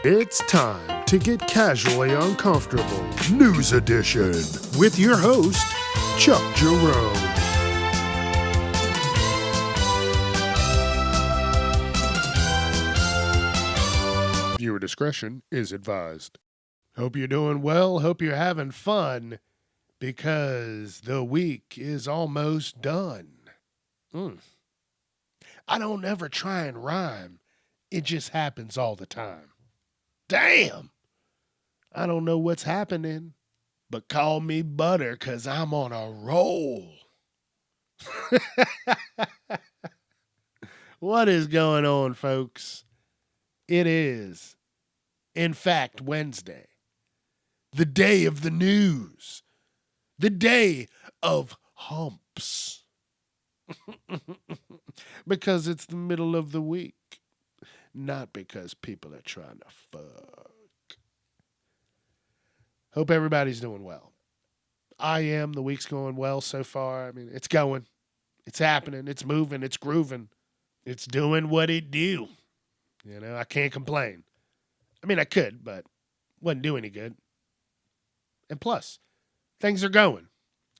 It's time to get casually uncomfortable. News Edition with your host, Chuck Jerome. Viewer discretion is advised. Hope you're doing well. Hope you're having fun because the week is almost done. I don't ever try and rhyme. It just happens all the time. Damn! I don't know what's happening, but call me Butter because I'm on a roll. What is going on, folks? It is, in fact, Wednesday, the day of the news, the day of humps, because it's the middle of the week. Not because people are trying to fuck. Hope everybody's doing well. I am. The week's going well so far. I mean, it's going. It's happening. It's moving. It's grooving. It's doing what it do. You know, I can't complain. I mean, I could, but wouldn't do any good. And plus, things are going.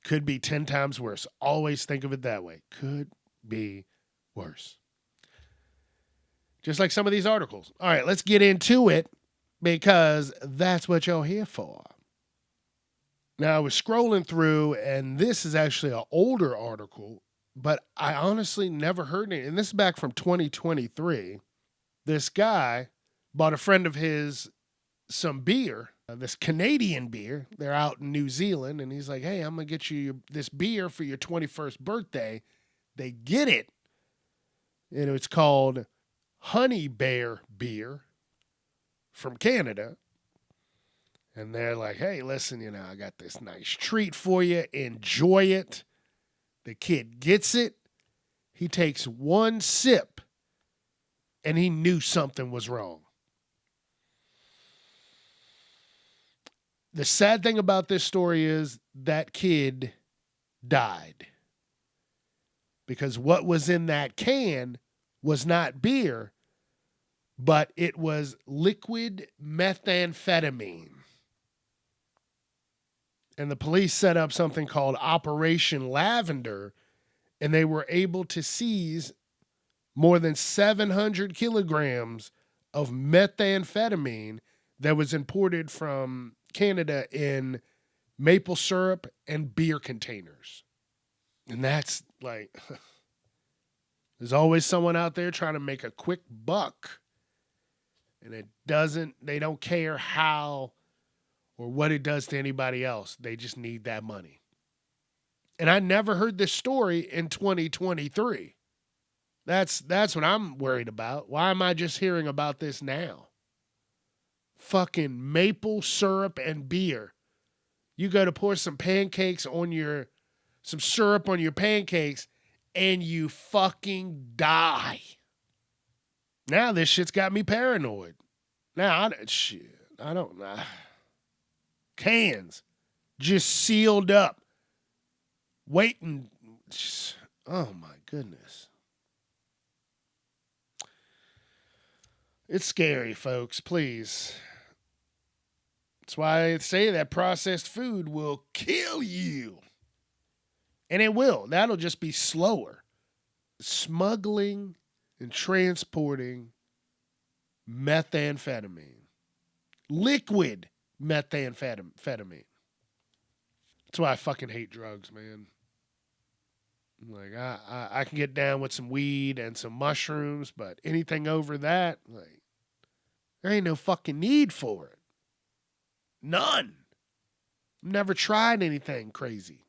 Could be 10 times worse. Always think of it that way. Could be worse. Just like some of these articles. All right, let's get into it because that's what y'all here for. Now, I was scrolling through, and this is actually an older article, but I honestly never heard it. And this is back from 2023. This guy bought a friend of his some beer, this Canadian beer. They're out in New Zealand, and he's like, hey, I'm going to get you this beer for your 21st birthday. They get it. And it's called Honey Bear beer from Canada. And they're like, hey, listen, you know, I got this nice treat for you. Enjoy it. The kid gets it. He takes one sip and he knew something was wrong. The sad thing about this story is that kid died. Because what was in that can was not beer, but it was liquid methamphetamine. And the police set up something called Operation Lavender, and they were able to seize more than 700 kilograms of methamphetamine that was imported from Canada in maple syrup and beer containers. And that's like... There's always someone out there trying to make a quick buck. And they don't care how or what it does to anybody else. They just need that money. And I never heard this story in 2023. That's what I'm worried about. Why am I just hearing about this now? Fucking maple syrup and beer. You go to pour some syrup on your pancakes, and you fucking die. Now this shit's got me paranoid. Now, I don't know. Cans just sealed up. Waiting. Oh, my goodness. It's scary, folks. Please. That's why I say that processed food will kill you. And it will. That'll just be slower. Smuggling and transporting methamphetamine. Liquid methamphetamine. That's why I fucking hate drugs, man. Like, I can get down with some weed and some mushrooms, but anything over that, like, there ain't no fucking need for it. None. Never tried anything crazy.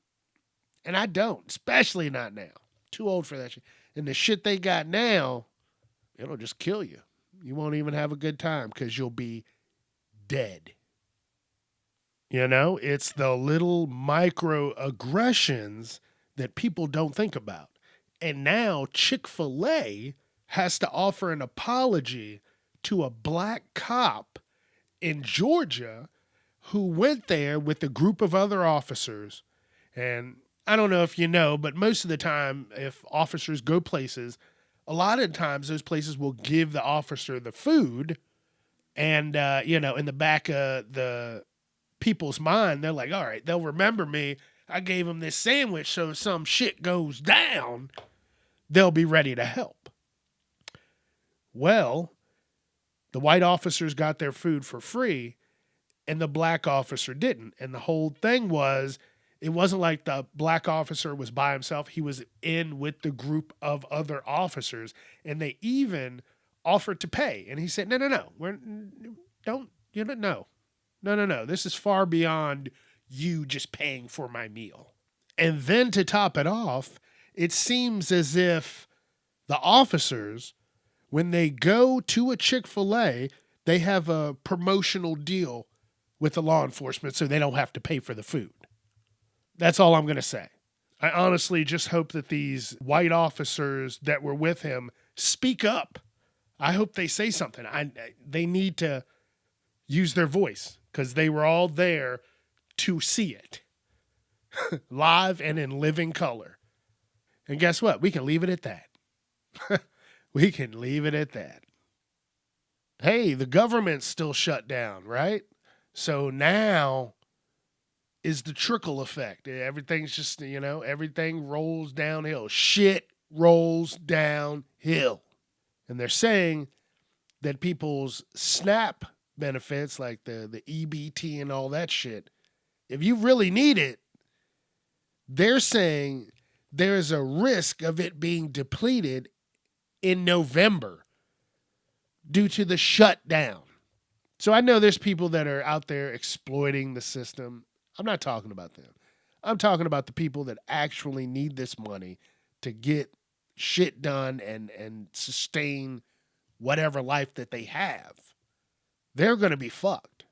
And I don't, especially not now. Too old for that shit. And the shit they got now, it'll just kill you. You won't even have a good time because you'll be dead. You know, it's the little microaggressions that people don't think about. And now Chick-fil-A has to offer an apology to a black cop in Georgia who went there with a group of other officers. And I don't know if you know, but most of the time, if officers go places, a lot of times those places will give the officer the food And, in the back of the people's mind, they're like, all right, they'll remember me. I gave them this sandwich, so if some shit goes down, they'll be ready to help. Well, the white officers got their food for free, and the black officer didn't. And the whole thing was, it wasn't like the black officer was by himself. He was in with the group of other officers, and they even offered to pay. And he said, no, no. This is far beyond you just paying for my meal. And then to top it off, it seems as if the officers, when they go to a Chick-fil-A, they have a promotional deal with the law enforcement so they don't have to pay for the food. That's all I'm going to say. I honestly just hope that these white officers that were with him speak up. I hope they say something. They need to use their voice because they were all there to see it live and in living color. And guess what? We can leave it at that. We can leave it at that. Hey, the government's still shut down, right? So now is the trickle effect. Everything's just, everything rolls downhill. Shit rolls downhill. And they're saying that people's SNAP benefits, like the EBT and all that shit, if you really need it, they're saying there's a risk of it being depleted in November due to the shutdown. So I know there's people that are out there exploiting the system. I'm not talking about them. I'm talking about the people that actually need this money to get shit done and sustain whatever life that they have. They're going to be fucked.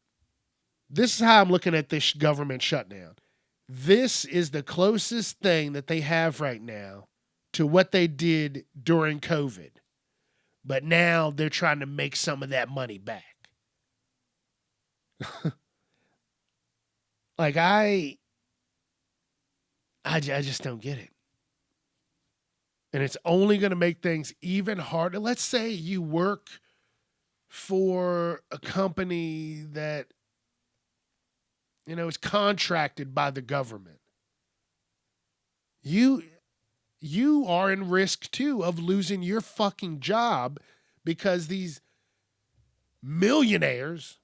This is how I'm looking at this government shutdown. This is the closest thing that they have right now to what they did during COVID. But now they're trying to make some of that money back. Like, I just don't get it. And it's only going to make things even harder. Let's say you work for a company that, is contracted by the government. You are in risk, too, of losing your fucking job because these millionaires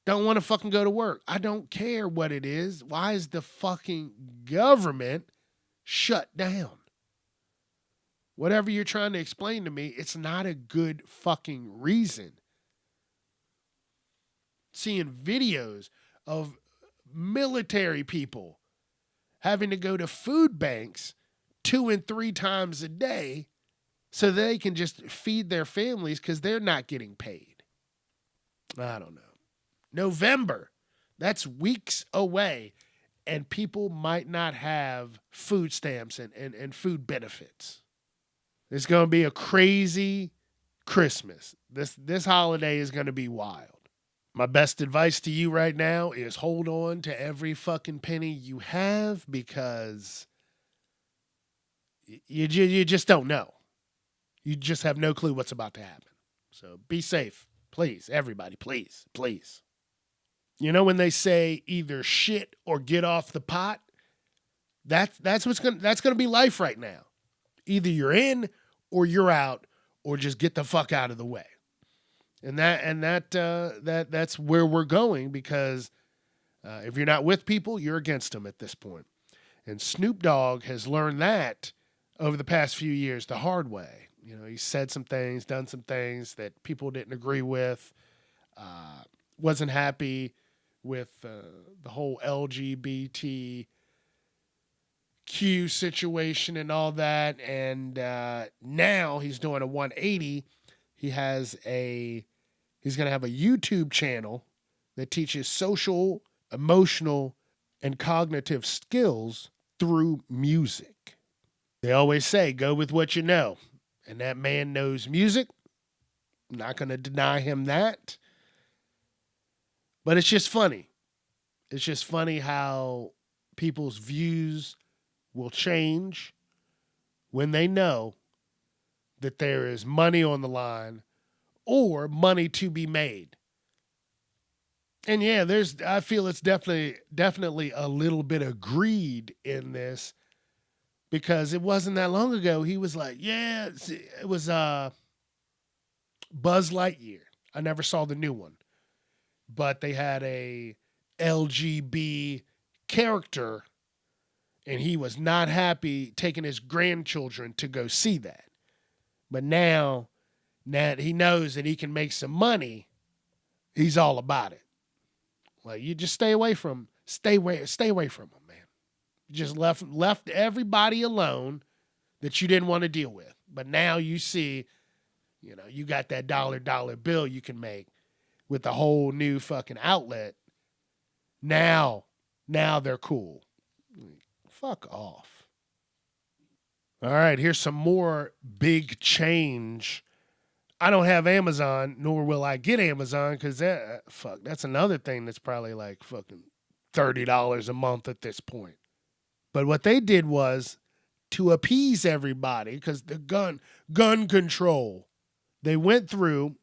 don't want to fucking go to work. I don't care what it is. Why is the fucking government shut down? Whatever you're trying to explain to me, it's not a good fucking reason. Seeing videos of military people having to go to food banks 2 and 3 times a day so they can just feed their families because they're not getting paid. I don't know. November, that's weeks away, and people might not have food stamps and food benefits. It's going to be a crazy Christmas. This holiday is going to be wild. My best advice to you right now is hold on to every fucking penny you have because you just don't know. You just have no clue what's about to happen. So be safe. Please, everybody, please, please. When they say either shit or get off the pot, that's going to be life right now. Either you're in or you're out, or just get the fuck out of the way. And that's where we're going because if you're not with people, you're against them at this point. And Snoop Dogg has learned that over the past few years the hard way. He said some things, done some things that people didn't agree with, wasn't happy with the whole LGBT Q situation and all that. And now he's doing a 180. He's going to have a YouTube channel that teaches social, emotional, and cognitive skills through music. They always say, go with what you know. And that man knows music. I'm not going to deny him that. But it's just funny. It's just funny how people's views will change when they know that there is money on the line or money to be made. And yeah, I feel it's definitely a little bit of greed in this because it wasn't that long ago. He was like, yeah, it was Buzz Lightyear. I never saw the new one, but they had a LGB character, and he was not happy taking his grandchildren to go see that. But now that he knows that he can make some money, he's all about it. Like, you just stay away from him, man. You just left everybody alone that you didn't want to deal with. But now you see, you got that dollar bill you can make with a whole new fucking outlet. Now they're cool. Fuck off. All right, here's some more big change. I don't have Amazon, nor will I get Amazon because that's another thing that's probably like fucking $30 a month at this point. But what they did was to appease everybody because the gun control. They went through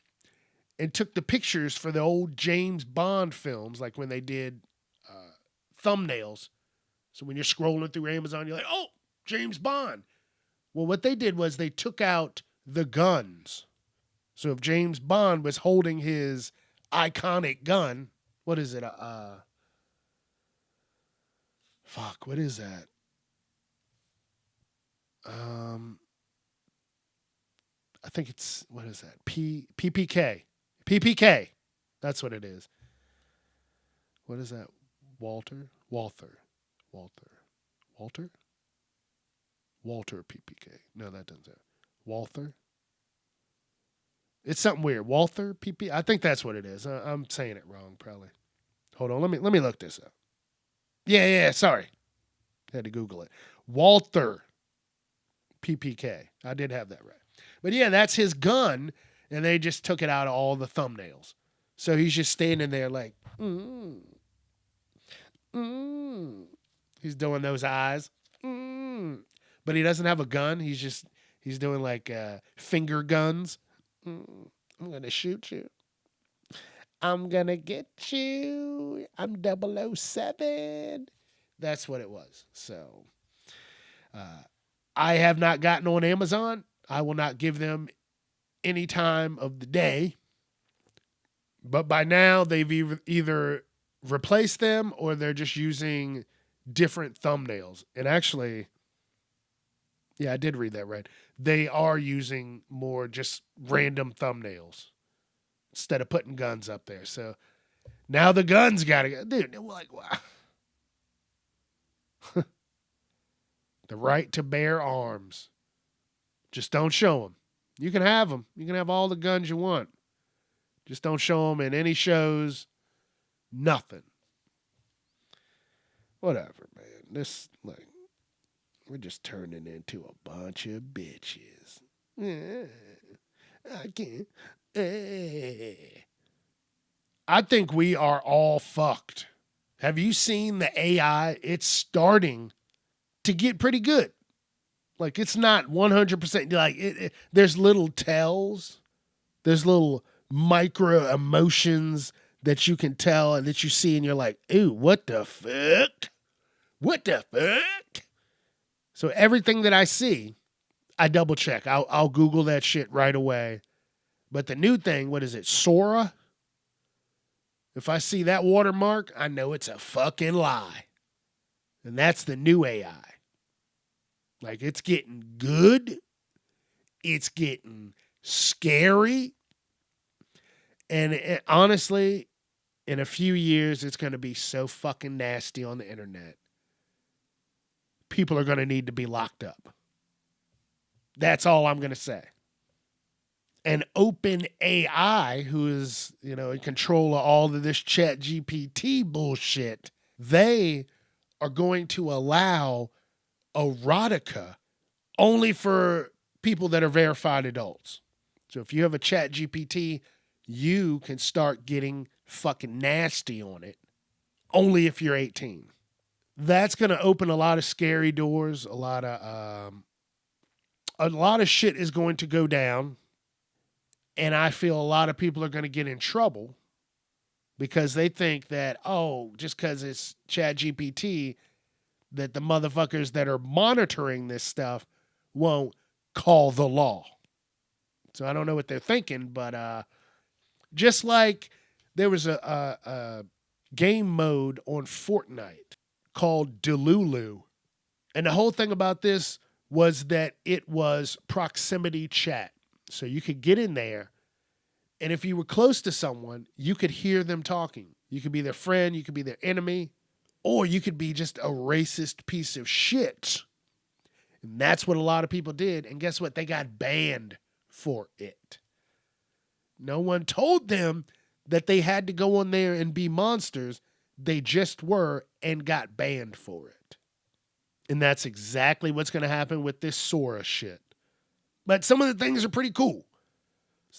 and took the pictures for the old James Bond films, like when they did thumbnails. So when you're scrolling through Amazon, you're like, oh, James Bond. Well, what they did was they took out the guns. So if James Bond was holding his iconic gun, what is it? What is that? I think it's, what is that? PPK. PPK. That's what it is. What is that? Walter PPK. No, that doesn't sound. Walther. It's something weird. Walther PP. I think that's what it is. I'm saying it wrong, probably. Hold on. Let me look this up. Yeah. Sorry, had to Google it. Walther PPK. I did have that right. But yeah, that's his gun, and they just took it out of all the thumbnails. So he's just standing there like, He's doing those eyes. But he doesn't have a gun. He's doing like finger guns. I'm going to shoot you. I'm going to get you. I'm 007. That's what it was. So I have not gotten on Amazon. I will not give them any time of the day. But by now, they've either replaced them or they're just using different thumbnails. And actually, yeah, I did read that right. They are using more just random thumbnails instead of putting guns up there. So now the guns got to go. Dude, like, wow. The right to bear arms. Just don't show them. You can have them. You can have all the guns you want. Just don't show them in any shows. Nothing. Whatever, man. We're just turning into a bunch of bitches. I can't. I think we are all fucked. Have you seen the AI? It's starting to get pretty good. Like, it's not 100%. Like, there's little tells. There's little micro emotions that you can tell and that you see, and you're like, ooh, what the fuck? What the fuck? So everything that I see, I double check. I'll Google that shit right away. But the new thing, what is it? Sora? If I see that watermark, I know it's a fucking lie. And that's the new AI. Like, it's getting good. It's getting scary. And honestly, in a few years, it's going to be so fucking nasty on the internet. People are going to need to be locked up. That's all I'm going to say. And OpenAI, who is, in control of all of this chat GPT bullshit, they are going to allow erotica only for people that are verified adults. So if you have a chat GPT, you can start getting fucking nasty on it only if you're 18. That's going to open a lot of scary doors. A lot of shit is going to go down. And I feel a lot of people are going to get in trouble because they think that, oh, just because it's Chat GPT, that the motherfuckers that are monitoring this stuff won't call the law. So I don't know what they're thinking, but just like there was a game mode on Fortnite called Delulu. And the whole thing about this was that it was proximity chat. So you could get in there, and if you were close to someone, you could hear them talking. You could be their friend, you could be their enemy, or you could be just a racist piece of shit. And that's what a lot of people did. And guess what? They got banned for it. No one told them that they had to go on there and be monsters. They just were and got banned for it. And that's exactly what's going to happen with this Sora shit. But some of the things are pretty cool.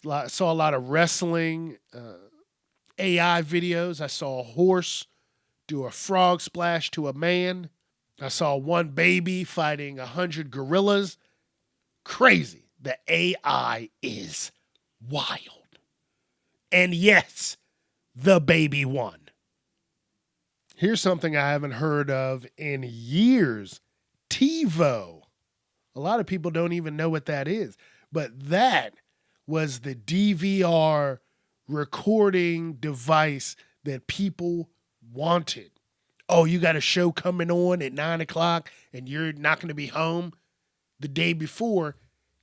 I saw a lot of wrestling, AI videos. I saw a horse do a frog splash to a man. I saw one baby fighting 100 gorillas. Crazy. The AI is wild. And yes, the baby won. Here's something I haven't heard of in years. TiVo. A lot of people don't even know what that is. But that was the DVR recording device that people wanted. Oh, you got a show coming on at 9 o'clock and you're not going to be home the day before.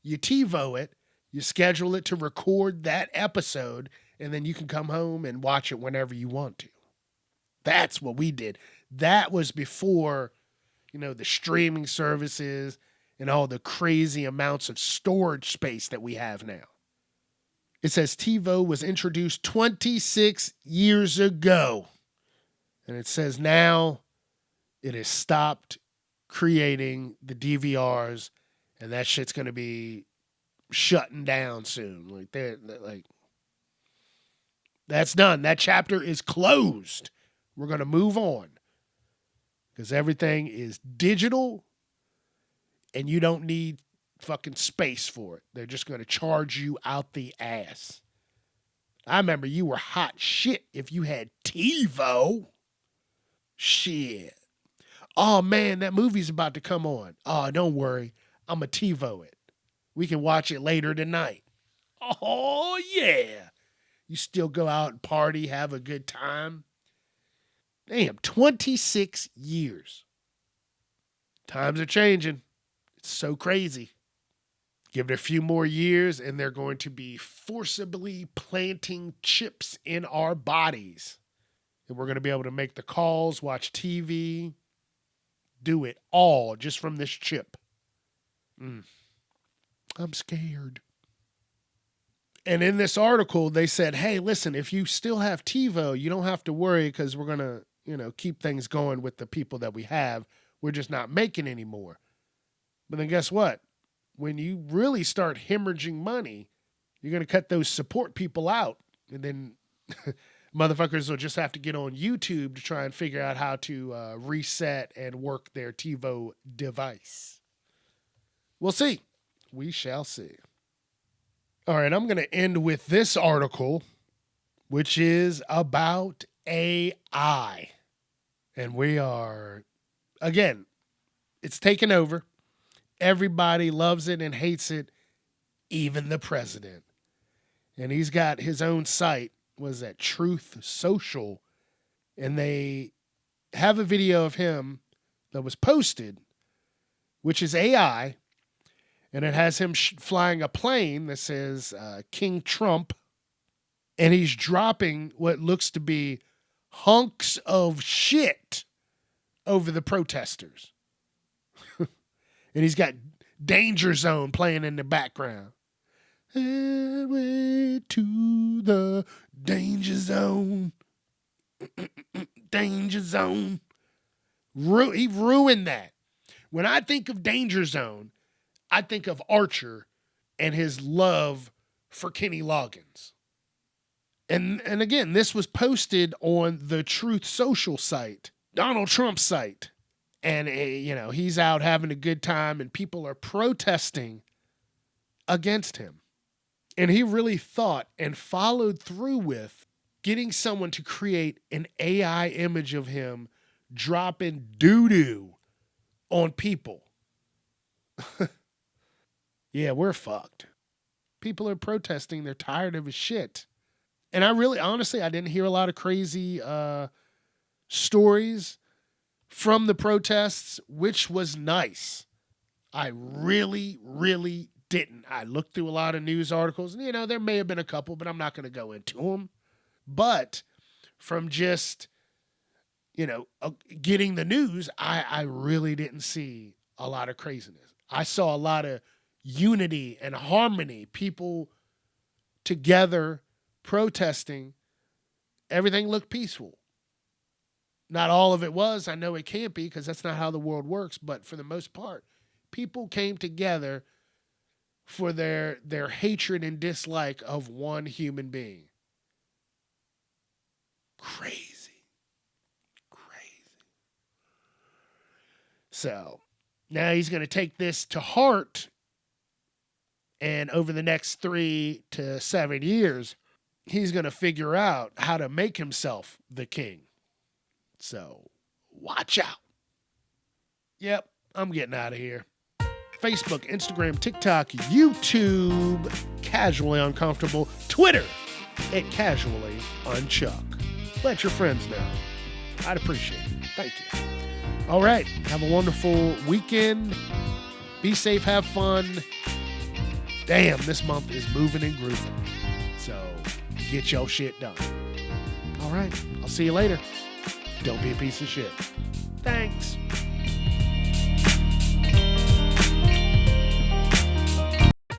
You TiVo it, you schedule it to record that episode, and then you can come home and watch it whenever you want to. That's what we did. That was before, the streaming services and all the crazy amounts of storage space that we have now. It says TiVo was introduced 26 years ago. And it says now it has stopped creating the DVRs, and that shit's going to be shutting down soon. That's done. That chapter is closed. We're going to move on because everything is digital and you don't need fucking space for it. They're just going to charge you out the ass. I remember you were hot shit if you had TiVo. Shit. Oh man, that movie's about to come on. Oh, don't worry. I'm a TiVo it. We can watch it later tonight. Oh yeah. You still go out and party, have a good time. Damn, 26 years. Times are changing. It's so crazy. Give it a few more years and they're going to be forcibly planting chips in our bodies. And we're going to be able to make the calls, watch TV, do it all just from this chip. I'm scared. And in this article, they said, hey, listen, if you still have TiVo, you don't have to worry because we're going to, keep things going with the people that we have. We're just not making any more. But then guess what? When you really start hemorrhaging money, you're going to cut those support people out. And then motherfuckers will just have to get on YouTube to try and figure out how to reset and work their TiVo device. We'll see. We shall see. All right, I'm going to end with this article, which is about AI. And we are, again, it's taken over. Everybody loves it and hates it, even the president. And he's got his own site, was that Truth Social, and they have a video of him that was posted, which is AI, and it has him flying a plane that says King Trump, and he's dropping what looks to be hunks of shit over the protesters. And he's got Danger Zone playing in the background. Way to the danger zone. Danger Zone. He ruined that. When I think of Danger Zone, I think of Archer and his love for Kenny Loggins. And again, this was posted on the Truth Social site, Donald Trump's site. And, he's out having a good time and people are protesting against him. And he really thought and followed through with getting someone to create an AI image of him dropping doo-doo on people. Yeah, we're fucked. People are protesting. They're tired of his shit. And I really, honestly, I didn't hear a lot of crazy stories from the protests, which was nice. I really, really didn't. I looked through a lot of news articles, and there may have been a couple, but I'm not going to go into them. But from just, getting the news, I really didn't see a lot of craziness. I saw a lot of unity and harmony, people together protesting. Everything looked peaceful. Not all of it was. I know it can't be because that's not how the world works. But for the most part, people came together for their hatred and dislike of one human being. Crazy. So now he's going to take this to heart, and over the next 3 to 7 years, he's going to figure out how to make himself the king. So watch out. Yep, I'm getting out of here. Facebook, Instagram, TikTok, YouTube, Casually Uncomfortable, Twitter at Casually Unchuck. Let your friends know. I'd appreciate it. Thank you. All right, have a wonderful weekend. Be safe, have fun. Damn, this month is moving and grooving. So get your shit done. All right, I'll see you later. Don't be a piece of shit. Thanks.